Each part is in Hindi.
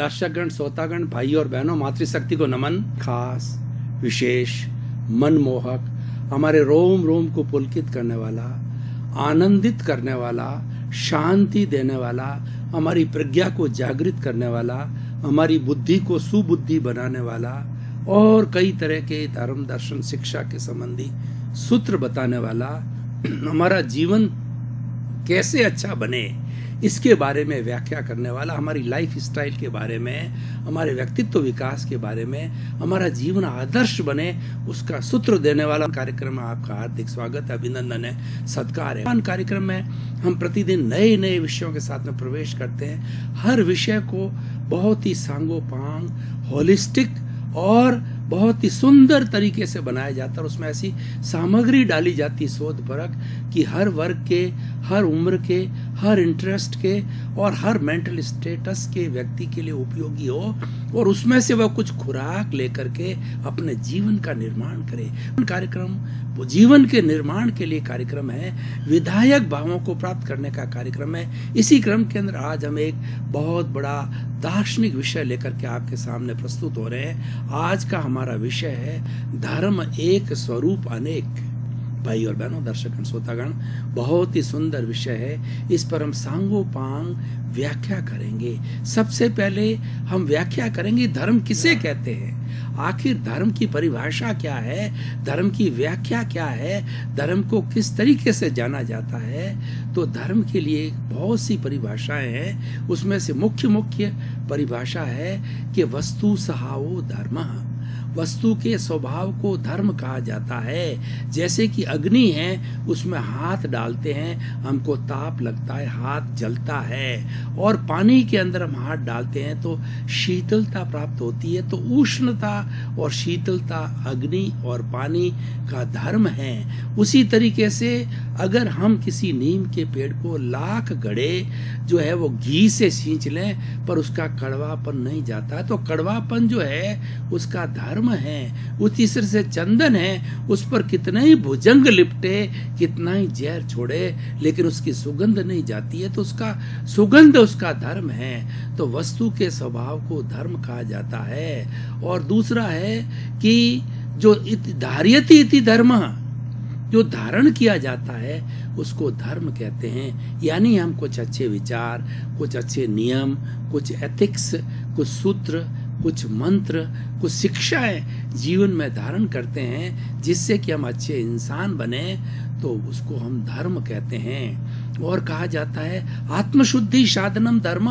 दर्शकगण, श्रोतागण, भाई और बहनों, मातृशक्ति को नमन। खास, विशेष, मनमोहक, हमारे रोम रोम को पुलकित करने वाला, आनंदित करने वाला, शांति देने वाला, हमारी प्रज्ञा को जागृत करने वाला, हमारी बुद्धि को सुबुद्धि बनाने वाला और कई तरह के धर्म दर्शन शिक्षा के संबंधी सूत्र बताने वाला, हमारा जीवन कैसे अच्छा बने इसके बारे में व्याख्या करने वाला, हमारी लाइफ स्टाइल के बारे में, हमारे व्यक्तित्व विकास के बारे में, हमारा जीवन आदर्श बने उसका सूत्र देने वाला कार्यक्रम में आपका हार्दिक स्वागत, अभिनंदन है, सत्कार है। कार्यक्रम में हम प्रतिदिन नए नए विषयों के साथ में प्रवेश करते हैं। हर विषय को बहुत ही सांगोपांग, होलिस्टिक और बहुत ही सुंदर तरीके से बनाया जाता है और उसमें ऐसी सामग्री डाली जाती शोध परक कि हर वर्ग के, हर उम्र के, हर इंटरेस्ट के और हर मेंटल स्टेटस के व्यक्ति के लिए उपयोगी हो और उसमें से वह कुछ खुराक लेकर के अपने जीवन का निर्माण करे। कार्यक्रम जीवन के निर्माण के लिए कार्यक्रम है, विधायक भावों को प्राप्त करने का कार्यक्रम है। इसी क्रम के अंदर आज हम एक बहुत बड़ा दार्शनिक विषय लेकर के आपके सामने प्रस्तुत हो रहे हैं। आज का हमारा विषय है धर्म एक स्वरूप अनेक। भाई और बहनों, दर्शक श्रोतागण, बहुत ही सुंदर विषय है। इस पर हम सांगोपांग व्याख्या करेंगे। सबसे पहले हम व्याख्या करेंगे धर्म किसे कहते हैं, आखिर धर्म की परिभाषा क्या है, धर्म की व्याख्या क्या है, धर्म को किस तरीके से जाना जाता है। तो धर्म के लिए बहुत सी परिभाषाएं हैं, उसमें से मुख्य परिभाषा है कि वस्तु सहावो धर्मः, वस्तु के स्वभाव को धर्म कहा जाता है। जैसे कि अग्नि है, उसमें हाथ डालते हैं, हमको ताप लगता है, हाथ जलता है, और पानी के अंदर हम हाथ डालते हैं तो शीतलता प्राप्त होती है। तो उष्णता और शीतलता अग्नि और पानी का धर्म है। उसी तरीके से अगर हम किसी नीम के पेड़ को लाख घड़े जो है वो घी से सींच लें पर उसका कड़वापन नहीं जाता, तो कड़वापन जो है उसका धर्म है। उस तीसरे से चंदन है, उस पर कितना ही भुजंग लिपटे, कितना ही जहर छोड़े, लेकिन उसकी सुगंध नहीं जाती है, तो उसका सुगंध उसका धर्म है। तो वस्तु के स्वभाव को धर्म कहा जाता है। और दूसरा है कि जो धार्यति इति धर्म, जो धारण किया जाता है उसको धर्म कहते हैं। यानी हम कुछ अच्छे विचार, कुछ अच्छे नियम, कुछ एथिक्स, कुछ सूत्र, कुछ मंत्र, कुछ शिक्षाएं जीवन में धारण करते हैं जिससे कि हम अच्छे इंसान बने, तो उसको हम धर्म कहते हैं। और कहा जाता है आत्मशुद्धि साधनम धर्म,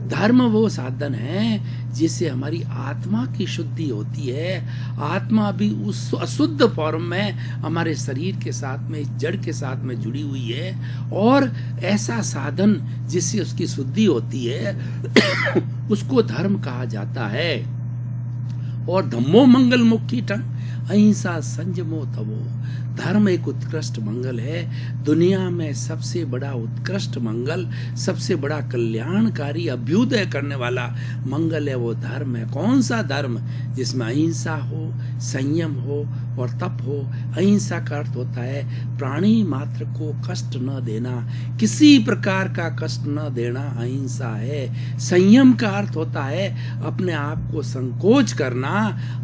धर्म वो साधन है जिससे हमारी आत्मा की शुद्धि होती है। आत्मा भी उस अशुद्ध फॉर्म में हमारे शरीर के साथ में, जड़ के साथ में जुड़ी हुई है, और ऐसा साधन जिससे उसकी शुद्धि होती है उसको धर्म कहा जाता है। और धम्मो मंगल मुक्ति टंग अहिंसा संयमो तवो, धर्म एक उत्कृष्ट मंगल है। दुनिया में सबसे बड़ा उत्कृष्ट मंगल, सबसे बड़ा कल्याणकारी अभ्युदय करने वाला मंगल है, वो धर्म है। कौन सा धर्म? जिसमें अहिंसा हो, संयम हो और तप हो। अहिंसा का अर्थ होता है प्राणी मात्र को कष्ट न देना, किसी प्रकार का कष्ट न देना अहिंसा है। संयम का अर्थ होता है अपने आप को संकोच करना,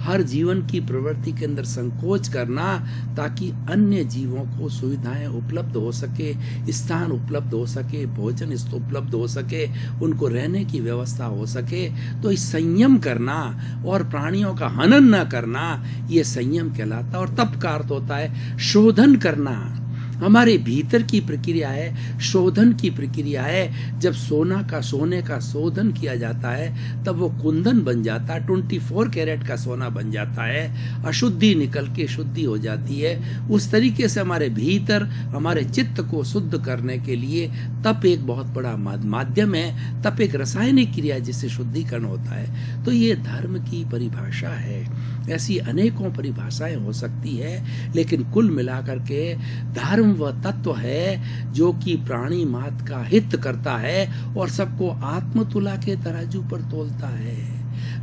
हर जीवन की प्रवृत्ति के अंदर संकोच करना, ताकि अन्य जीवों को सुविधाएं उपलब्ध हो सके, स्थान उपलब्ध हो सके, भोजन उपलब्ध हो सके, उनको रहने की व्यवस्था हो सके। तो इस संयम करना और प्राणियों का हनन न करना, ये संयम कहलाता है। और तप का अर्थ होता है शोधन करना, हमारे भीतर की प्रक्रिया है, शोधन की प्रक्रिया है। जब सोने का शोधन किया जाता है तब वो कुंदन बन जाता है, 24 कैरेट का सोना बन जाता है, अशुद्धि निकल के शुद्धि हो जाती है। उस तरीके से हमारे भीतर हमारे चित्त को शुद्ध करने के लिए तप एक बहुत बड़ा माध्यम है। तप एक रासायनिक क्रिया है जिससे शुद्धिकरण होता है। तो ये धर्म की परिभाषा है। ऐसी अनेकों परिभाषाएं हो सकती है, लेकिन कुल मिलाकर के धर्म वह तत्व है जो कि प्राणी मात्र का हित करता है और सबको आत्मतुला के तराजू पर तोलता है।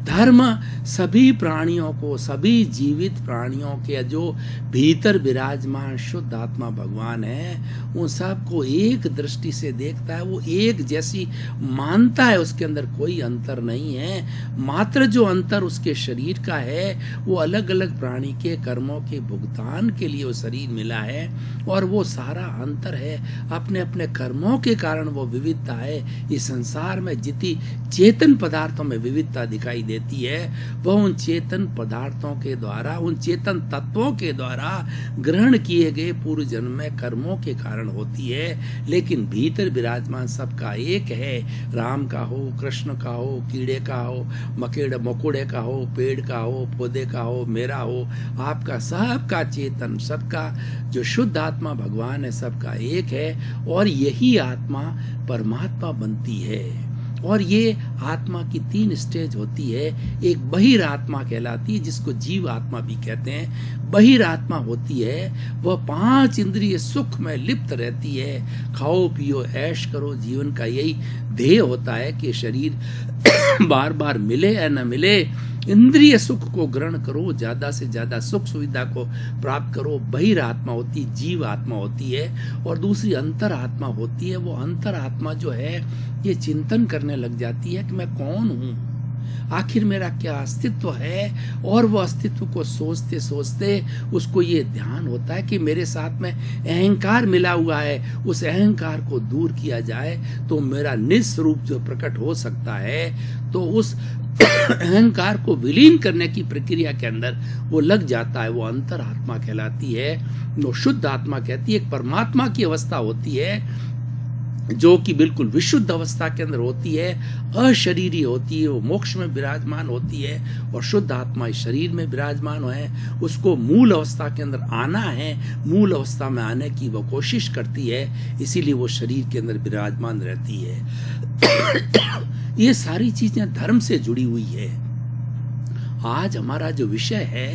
धर्म सभी प्राणियों को, सभी जीवित प्राणियों के जो भीतर विराजमान शुद्ध आत्मा भगवान है, उन सबको एक दृष्टि से देखता है, वो एक जैसी मानता है, उसके अंदर कोई अंतर नहीं है। मात्र जो अंतर उसके शरीर का है वो अलग अलग प्राणी के कर्मों के भुगतान के लिए वो शरीर मिला है, और वो सारा अंतर है अपने अपने कर्मों के कारण वो विविधता है। इस संसार में जितनी चेतन पदार्थों में विविधता दिखाई देती है वह उन चेतन पदार्थों के द्वारा, उन चेतन तत्वों के द्वारा ग्रहण किए गए पूर्व जन्म में कर्मों के कारण होती है। लेकिन भीतर विराजमान सबका एक है, राम का हो, कृष्ण का हो, कीड़े का हो, मकोड़े का हो, पेड़ का हो, पौधे का हो, मेरा हो, आपका, सबका चेतन, सबका जो शुद्ध आत्मा भगवान है, सबका एक है। और यही आत्मा परमात्मा बनती है। और ये आत्मा की 3 स्टेज होती है। एक बहिर आत्मा कहलाती है, जिसको जीव आत्मा भी कहते हैं। बहिर आत्मा होती है वह 5 इंद्रिय सुख में लिप्त रहती है। खाओ पियो ऐश करो, जीवन का यही ध्येय होता है कि शरीर बार बार मिले या न मिले, इंद्रिय सुख को ग्रहण करो, ज्यादा से ज्यादा सुख सुविधा को प्राप्त करो। बहिर आत्मा होती, जीव आत्मा होती है। और दूसरी अंतर आत्मा होती है। वो अंतर आत्मा जो है ये चिंतन करने लग जाती है कि मैं कौन हूँ, आखिर मेरा क्या अस्तित्व है। और वो अस्तित्व को सोचते सोचते उसको ये ध्यान होता है कि मेरे साथ में अहंकार मिला हुआ है, उस अहंकार को दूर किया जाए तो मेरा निज स्वरूप जो प्रकट हो सकता है। तो उस अहंकार को विलीन करने की प्रक्रिया के अंदर वो लग जाता है। वो अंतर आत्मा कहलाती है। वो शुद्ध आत्मा कहती है। एक परमात्मा की अवस्था होती है जो कि बिल्कुल विशुद्ध अवस्था के अंदर होती है, अशरीरी होती है, वो मोक्ष में विराजमान होती है। और शुद्ध आत्मा इस शरीर में विराजमान है, उसको मूल अवस्था के अंदर आना है, मूल अवस्था में आने की वो कोशिश करती है, इसीलिए वो शरीर के अंदर विराजमान रहती है। ये सारी चीजें धर्म से जुड़ी हुई है। आज हमारा जो विषय है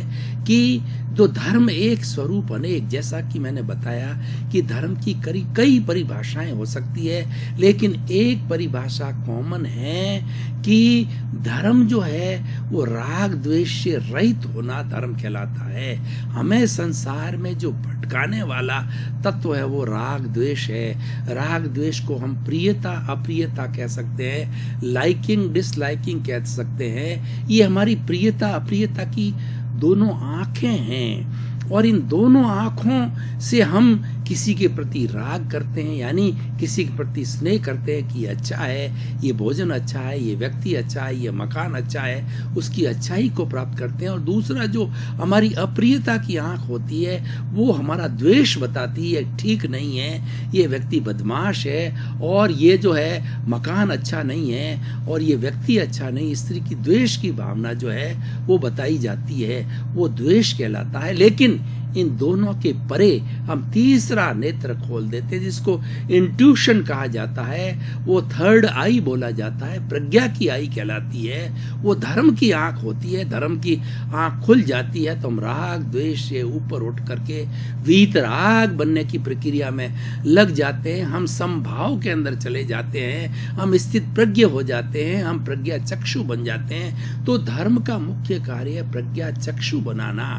कि जो धर्म एक स्वरूप अनेक, जैसा कि मैंने बताया कि धर्म की कई परिभाषाएं हो सकती है, लेकिन एक परिभाषा कॉमन है कि धर्म जो है वो राग द्वेष से रहित होना धर्म कहलाता है। हमें संसार में जो भटकाने वाला तत्व है वो राग द्वेष है। राग द्वेष को हम प्रियता अप्रियता कह सकते हैं, लाइकिंग डिसलाइकिंग कह सकते हैं। ये हमारी प्रियता अप्रियता की दोनों आंखें हैं, और इन दोनों आंखों से हम किसी के प्रति राग करते हैं, यानी किसी के प्रति स्नेह करते हैं कि ये अच्छा है, ये भोजन अच्छा है, ये व्यक्ति अच्छा है, ये मकान अच्छा है, उसकी अच्छाई को प्राप्त करते हैं। और दूसरा जो हमारी अप्रियता की आंख होती है वो हमारा द्वेष बताती है, ठीक नहीं है, ये व्यक्ति बदमाश है, और ये जो है मकान अच्छा नहीं है, और ये व्यक्ति अच्छा नहीं। स्त्री की द्वेष की भावना जो है वो बताई जाती है, वो द्वेष कहलाता है। लेकिन इन दोनों के परे हम तीसरा नेत्र खोल देते हैं, जिसको इंट्यूशन कहा जाता है। वो थर्ड आई बोला जाता है, प्रज्ञा की आई कहलाती है। वो धर्म की आंख होती है। धर्म की आंख खुल जाती है तो हम राग द्वेष से ऊपर उठ करके वीतराग बनने की प्रक्रिया में लग जाते हैं। हम समभाव के अंदर चले जाते हैं, हम स्थित प्रज्ञ हो जाते हैं, हम प्रज्ञा चक्षु बन जाते हैं। तो धर्म का मुख्य कार्य है प्रज्ञा चक्षु बनाना।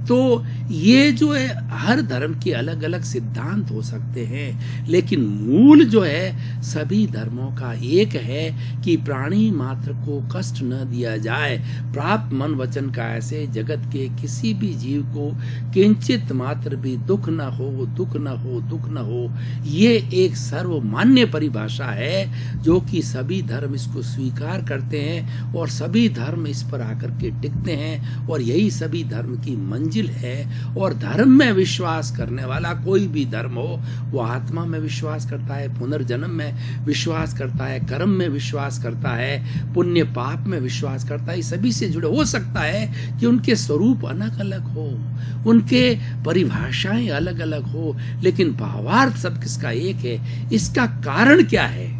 तो ये जो है हर धर्म के अलग अलग सिद्धांत हो सकते हैं, लेकिन मूल जो है सभी धर्मों का एक है कि प्राणी मात्र को कष्ट न दिया जाए। प्राप्त मन वचन का ऐसे जगत के किसी भी जीव को किंचित मात्र भी दुख न हो, दुख न हो, दुख न हो। ये एक सर्वमान्य परिभाषा है जो कि सभी धर्म इसको स्वीकार करते हैं और सभी धर्म इस पर आकर के टिकते हैं, और यही सभी धर्म की मंजिल है। और धर्म में विश्वास करने वाला कोई भी धर्म हो, वो आत्मा में विश्वास करता है, पुनर्जन्म में विश्वास करता है, कर्म में विश्वास करता है, पुण्य पाप में विश्वास करता है। सभी से जुड़े हो सकता है कि उनके स्वरूप अलग अलग हो, उनके परिभाषाएं अलग अलग हो, लेकिन भावार्थ सब किसका एक है। इसका कारण क्या है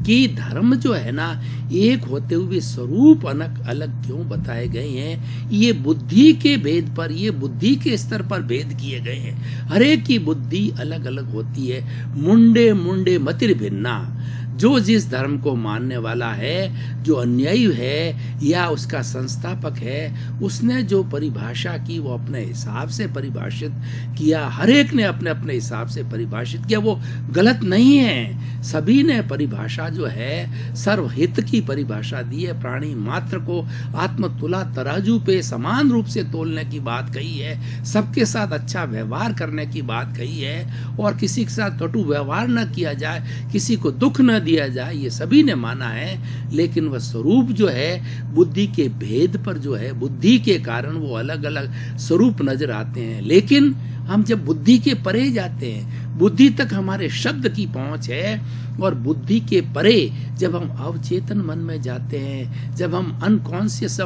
कि धर्म जो है ना एक होते हुए स्वरूप अलग अलग क्यों बताए गए हैं। ये बुद्धि के भेद पर, ये बुद्धि के स्तर पर भेद किए गए हैं। हर एक की बुद्धि अलग अलग होती है। मुंडे मुंडे मतिर भिन्ना। जो जिस धर्म को मानने वाला है, जो अन्यायी है या उसका संस्थापक है, उसने जो परिभाषा की वो अपने हिसाब से परिभाषित किया। हर एक ने अपने अपने हिसाब से परिभाषित किया, वो गलत नहीं है। सभी ने परिभाषा जो है सर्वहित की परिभाषा दी है। प्राणी मात्र को आत्मतुला तराजू पे समान रूप से तोलने की बात कही है, सबके साथ अच्छा व्यवहार करने की बात कही है और किसी के साथ कटु व्यवहार न किया जाए, किसी को दुख न दिया जाए, ये सभी ने माना है। लेकिन वह स्वरूप जो है बुद्धि के भेद पर जो है, बुद्धि के कारण वो अलग अलग स्वरूप नजर आते हैं। लेकिन हम जब बुद्धि के परे जाते हैं, बुद्धि तक हमारे शब्द की पहुंच है और बुद्धि के परे जब हम अवचेतन मन में जाते हैं, जब हम अनकॉन्शियस,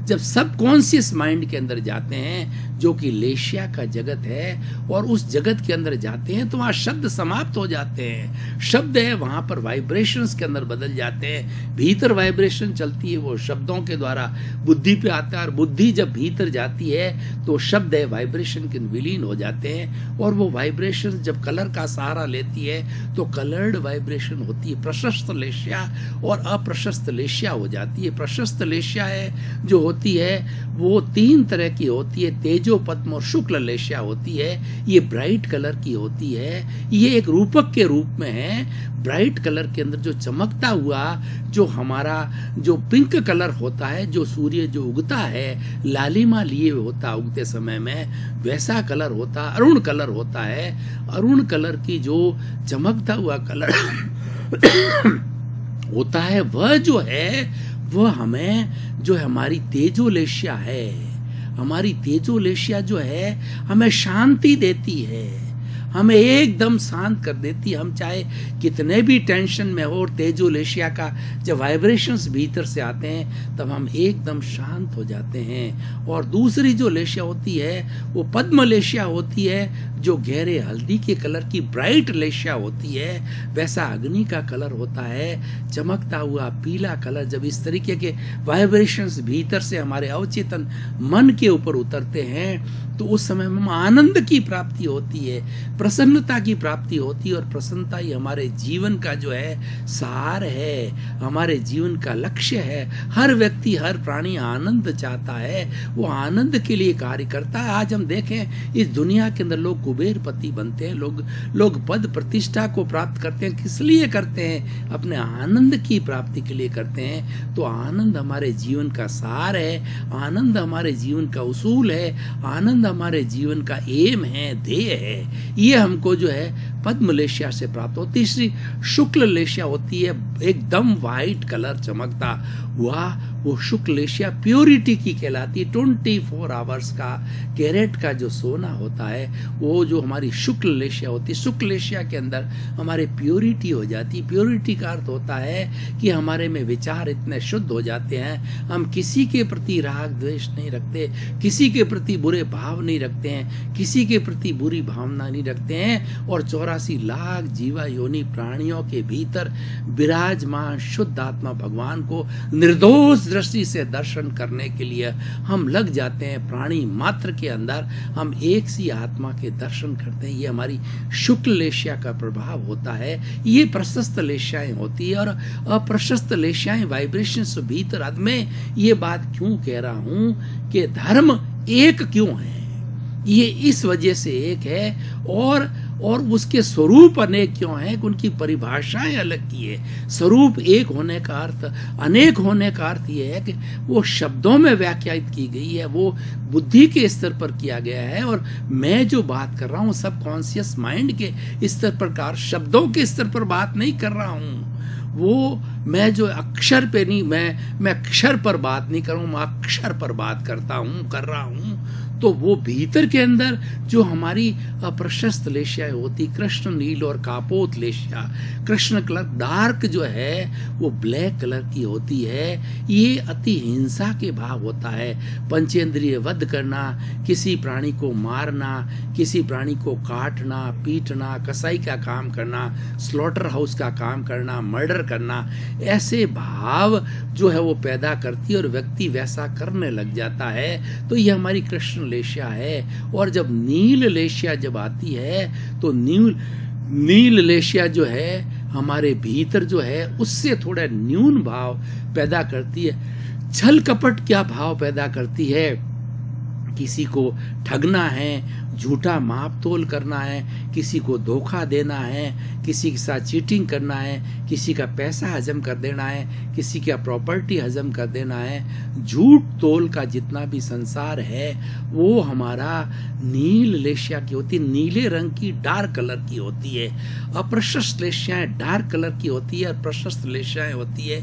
जब सबकॉन्शियस माइंड के अंदर जाते हैं जो कि लेशिया का जगत है, और उस जगत के अंदर जाते हैं तो वहाँ शब्द समाप्त हो जाते हैं। शब्द है वहाँ पर वाइब्रेशंस के अंदर बदल जाते हैं। भीतर वाइब्रेशन चलती है, वो शब्दों के द्वारा बुद्धि पे आता है और बुद्धि जब भीतर जाती है तो शब्द है वाइब्रेशन के विलीन हो जाते हैं और वो वाइब्रेशन जब कलर का सहारा लेती है तो कलर्ड वाइब्रेशन होती है। प्रशस्त लेशिया और अप्रशस्त लेशिया हो जाती है। प्रशस्त लेशिया है जो होती है वो 3 तरह की होती है। तेजो पद्म और शुक्ल लेशिया होती है। ये ब्राइट कलर की होती है। ये एक रूपक के रूप में है। ब्राइट कलर के अंदर जो चमकता हुआ जो हमारा जो पिंक कलर होता है, जो सूर्य जो उगता है लालिमा लिए होता उगते समय में, वैसा कलर होता, अरुण कलर होता है। अरुण कलर की जो चमकता हुआ कलर होता है वह जो है वह हमें जो है हमारी तेजोलेशिया है। हमारी तेजोलेशिया जो है हमें शांति देती है, हमें एकदम शांत कर देती है। हम चाहे कितने भी टेंशन में हो, और तेजोलेशिया का जब वाइब्रेशंस भीतर से आते हैं तब हम एकदम शांत हो जाते हैं। और दूसरी जो लेशिया होती है वो पद्म लेशिया होती है, जो गहरे हल्दी के कलर की ब्राइट लेशिया होती है। वैसा अग्नि का कलर होता है, चमकता हुआ पीला कलर। जब इस तरीके के वाइब्रेशंस भीतर से हमारे अवचेतन मन के ऊपर उतरते हैं तो उस समय में आनंद की प्राप्ति होती है, प्रसन्नता की प्राप्ति होती है। और प्रसन्नता ही हमारे जीवन का जो है सार है, हमारे जीवन का लक्ष्य है। हर व्यक्ति, हर प्राणी आनंद चाहता है, वो आनंद के लिए कार्य करता है। आज हम देखें इस दुनिया के अंदर लोग कुबेरपति बनते हैं, लोग पद प्रतिष्ठा को प्राप्त करते हैं। किस लिए करते हैं? अपने आनंद की प्राप्ति के लिए करते हैं। तो आनंद हमारे जीवन का सार है, आनंद हमारे जीवन का उसूल है, आनंद हमारे जीवन का एम है, ध्येय है। ये हमको जो है पद्म लेशिया से प्राप्त होती। तीसरी शुक्ल लेशिया होती है, एकदम वाइट कलर चमकता हुआ। वो शुक्ल लेशिया प्योरिटी की कहलाती है। 24 आवर्स का कैरेट का जो सोना होता है वो जो हमारी शुक्ल लेशिया होती है। शुक्ल लेशिया के अंदर हमारे प्योरिटी हो जाती है। प्योरिटी का अर्थ होता है कि हमारे में विचार इतने शुद्ध हो जाते हैं, हम किसी के प्रति राग द्वेष नहीं रखते, किसी के प्रति बुरे भाव नहीं रखते हैं, किसी के प्रति बुरी भावना नहीं रखते हैं। और 84 लाख जीवा योनि प्राणियों के भीतर विराजमान शुद्ध आत्मा भगवान को निर्दोष दृष्टि से दर्शन करने के लिए हम लग जाते हैं। प्राणी मात्र के अंदर हम एक सी आत्मा के दर्शन करते हैं। ये हमारी शुक्ल लेशिया का प्रभाव होता है। ये प्रशस्त लेशियाएं होती है और अप्रशस्त लेशियाएं वाइब्रेशंस भीतर। अब मैं ये बात क्यों कह रहा हूं कि धर्म एक क्यों है? ये इस वजह से एक है और उसके स्वरूप अनेक क्यों हैं? उनकी परिभाषाएं अलग की है। स्वरूप एक होने का अर्थ, अनेक होने का अर्थ ये है कि वो शब्दों में व्याख्यायित की गई है, वो बुद्धि के स्तर पर किया गया है। और मैं जो बात कर रहा हूँ सब कॉन्शियस माइंड के स्तर पर, शब्दों के स्तर पर बात नहीं कर रहा हूँ। वो मैं जो अक्षर पे नहीं, मैं अक्षर पर बात नहीं कर रहा हूँ, मैं अक्षर पर बात कर रहा हूँ। तो वो भीतर के अंदर जो हमारी अप्रशस्त लेशियाएं होती, कृष्ण नील और कापोत लेशिया, कृष्ण कलर डार्क जो है वो ब्लैक कलर की होती है। ये अति हिंसा के भाव होता है। पंचेंद्रिय वध करना, किसी प्राणी को मारना, किसी प्राणी को काटना, पीटना, कसाई का काम करना, स्लॉटर हाउस का काम करना, मर्डर करना, ऐसे भाव जो है वो पैदा करती है और व्यक्ति वैसा करने लग जाता है। तो ये हमारी कृष्ण लेशिया है। और जब नील लेशिया जब आती है तो नील लेशिया जो है हमारे भीतर जो है उससे थोड़ा न्यून भाव पैदा करती है। छल कपट क्या भाव पैदा करती है? किसी को ठगना है, झूठा माप तोल करना है, किसी को धोखा देना है, किसी के साथ चीटिंग करना है, किसी का पैसा हजम कर देना है, किसी का प्रॉपर्टी हजम कर देना है। झूठ तोल का जितना भी संसार है वो हमारा नील लेशिया की होती है, नीले रंग की डार्क कलर की होती है। अप्रशस्त लेशियाएं डार्क कलर की होती है और प्रशस्त लेशियाएं होती है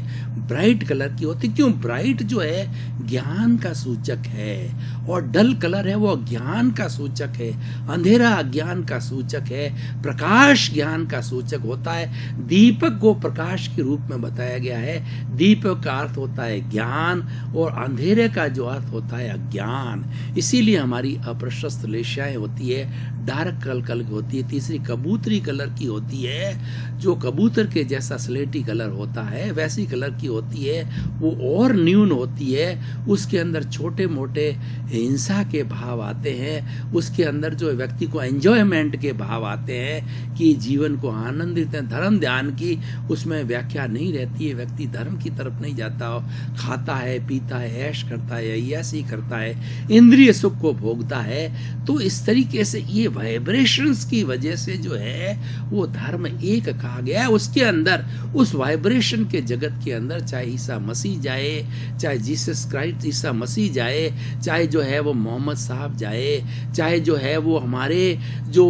ब्राइट कलर की होती है। क्यों? ब्राइट जो है ज्ञान का सूचक है और डल कलर है वो ज्ञान का सूचक है। अंधेरा अज्ञान का सूचक है, प्रकाश ज्ञान का सूचक होता है। दीपक को प्रकाश के रूप में बताया गया है। दीपक का अर्थ होता है ज्ञान और अंधेरे का जो अर्थ होता है अज्ञान। इसीलिए हमारी अप्रशस्त लेशियाएं होती है, डार्क कलर की होती है। तीसरी कबूतरी कलर की होती है, जो कबूतर के जैसा स्लेटी कलर होता है वैसी कलर की होती है। वो और न्यून होती है, उसके अंदर छोटे मोटे हिंसा के भाव आते हैं, उसके अंदर जो व्यक्ति को एंजॉयमेंट के भाव आते हैं कि जीवन को आनंदित है। धर्म ध्यान की उसमें व्याख्या नहीं रहती है, व्यक्ति धर्म की तरफ नहीं जाता हो, खाता है, पीता है, ऐश करता है, अय्यासी करता है, इंद्रिय सुख को भोगता है। तो इस तरीके से ये वाइब्रेशंस की वजह से जो है वो धर्म एक कहा गया है। उसके अंदर उस वाइब्रेशन के जगत के अंदर चाहे ईसा मसीह जाए, चाहे जीसस क्राइस्ट ईसा मसीह जाए, चाहे जो है वो मोहम्मद साहब जाए, चाहे जो है वो हमारे जो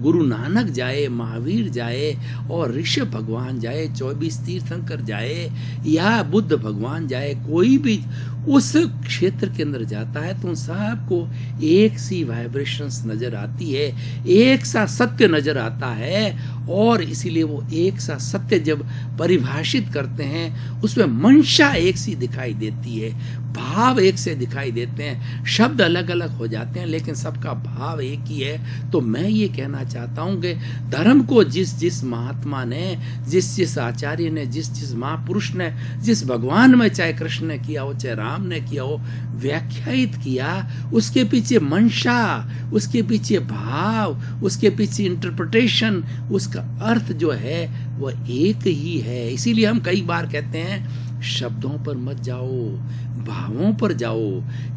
गुरु नानक जाए, महावीर जाए और ऋषभ भगवान जाए, 24 तीर्थंकर जाए या बुद्ध भगवान जाए, कोई भी उस क्षेत्र के अंदर जाता है तो उन सबको एक सी वाइब्रेशंस नजर आती है, एक सा सत्य नजर आता है। और इसीलिए वो एक सा सत्य जब परिभाषित करते हैं उसमें मंशा एक सी दिखाई देती है, भाव एक से दिखाई देते हैं, शब्द अलग अलग हो जाते हैं लेकिन सबका भाव एक ही है। तो मैं ये कहना चाहता हूँ कि धर्म को जिस जिस महात्मा ने, जिस जिस आचार्य ने, जिस जिस महापुरुष ने, जिस भगवान में चाहे कृष्ण ने किया हो चाहे राम ने किया हो व्याख्यायित किया, उसके पीछे मंशा, उसके पीछे भाव, उसके पीछे इंटरप्रिटेशन, उसका अर्थ जो है वह एक ही है। इसीलिए हम कई बार कहते हैं शब्दों पर मत जाओ, भावों पर जाओ,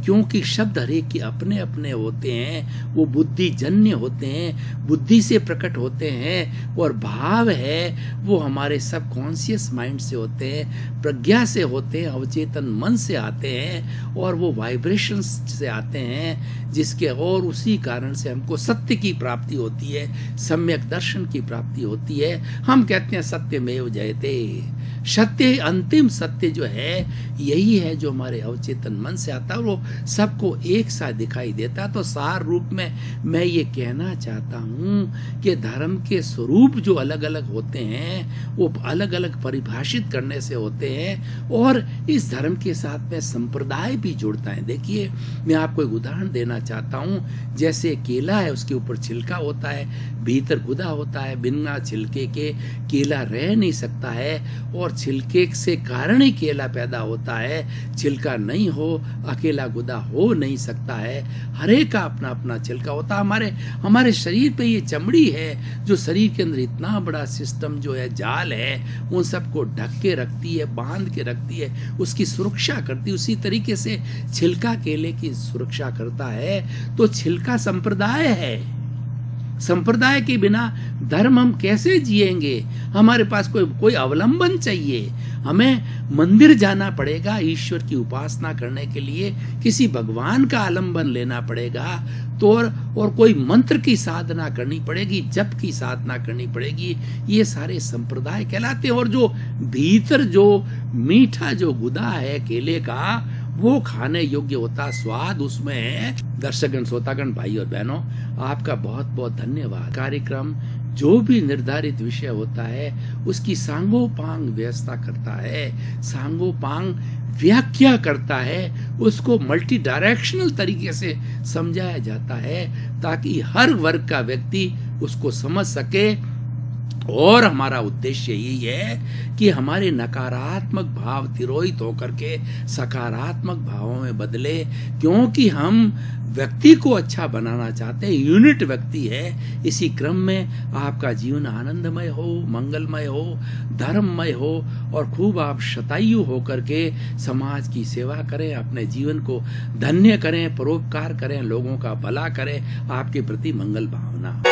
क्योंकि शब्द हरेक के अपने अपने होते हैं, वो बुद्धि जन्य होते हैं, बुद्धि से प्रकट होते हैं। और भाव है वो हमारे सबकॉन्शियस माइंड से होते हैं, प्रज्ञा से होते हैं, अवचेतन मन से आते हैं और वो वाइब्रेशंस से आते हैं, जिसके और उसी कारण से हमको सत्य की प्राप्ति होती है, सम्यक दर्शन की प्राप्ति होती है। हम कहते हैं सत्यमेव जयते, सत्य अंतिम सत्य जो है यही है जो हमारे अवचेतन मन से आता है, वो सबको एक साथ दिखाई देता। तो सार रूप में मैं ये कहना चाहता हूँ कि धर्म के स्वरूप जो अलग अलग होते हैं वो अलग अलग परिभाषित करने से होते हैं और इस धर्म के साथ में संप्रदाय भी जुड़ता है। देखिए मैं आपको एक उदाहरण देना चाहता हूँ, जैसे केला है उसके ऊपर छिलका होता है, भीतर गुदा होता है, बिना छिलके के केला रह नहीं सकता है और छिलके से कारण ही केला पैदा होता है। छिलका नहीं हो अकेला गुदा हो नहीं सकता है, हरेक का अपना अपना छिलका होता है। हमारे शरीर पे ये चमड़ी है जो शरीर के अंदर इतना बड़ा सिस्टम जो है जाल है उन सबको ढक के रखती है, बांध के रखती है, उसकी सुरक्षा करती है। उसी तरीके से छिलका केले की सुरक्षा करता है। तो छिलका संप्रदाय है, संप्रदाय के बिना धर्म हम कैसे जिएंगे? हमारे पास कोई अवलंबन चाहिए, हमें मंदिर जाना पड़ेगा ईश्वर की उपासना करने के लिए, किसी भगवान का आलंबन लेना पड़ेगा तो और कोई मंत्र की साधना करनी पड़ेगी, जप की साधना करनी पड़ेगी। ये सारे संप्रदाय कहलाते हैं। और जो भीतर जो मीठा जो गुदा है केले का वो खाने योग्य होता, स्वाद उसमें है। दर्शकगण, श्रोतागण, भाई और बहनों, आपका बहुत बहुत धन्यवाद। कार्यक्रम जो भी निर्धारित विषय होता है उसकी सांगोपांग व्यवस्था करता है, सांगोपांग व्याख्या करता है, उसको मल्टी डायरेक्शनल तरीके से समझाया जाता है ताकि हर वर्ग का व्यक्ति उसको समझ सके और हमारा उद्देश्य यही है कि हमारे नकारात्मक भाव तिरोहित होकर के सकारात्मक भावों में बदले, क्योंकि हम व्यक्ति को अच्छा बनाना चाहते हैं, यूनिट व्यक्ति है। इसी क्रम में आपका जीवन आनंदमय हो, मंगलमय हो, धर्ममय हो और खूब आप शतायु होकर के समाज की सेवा करें, अपने जीवन को धन्य करें, परोपकार करें, लोगों का भला करें, आपके प्रति मंगल भावना।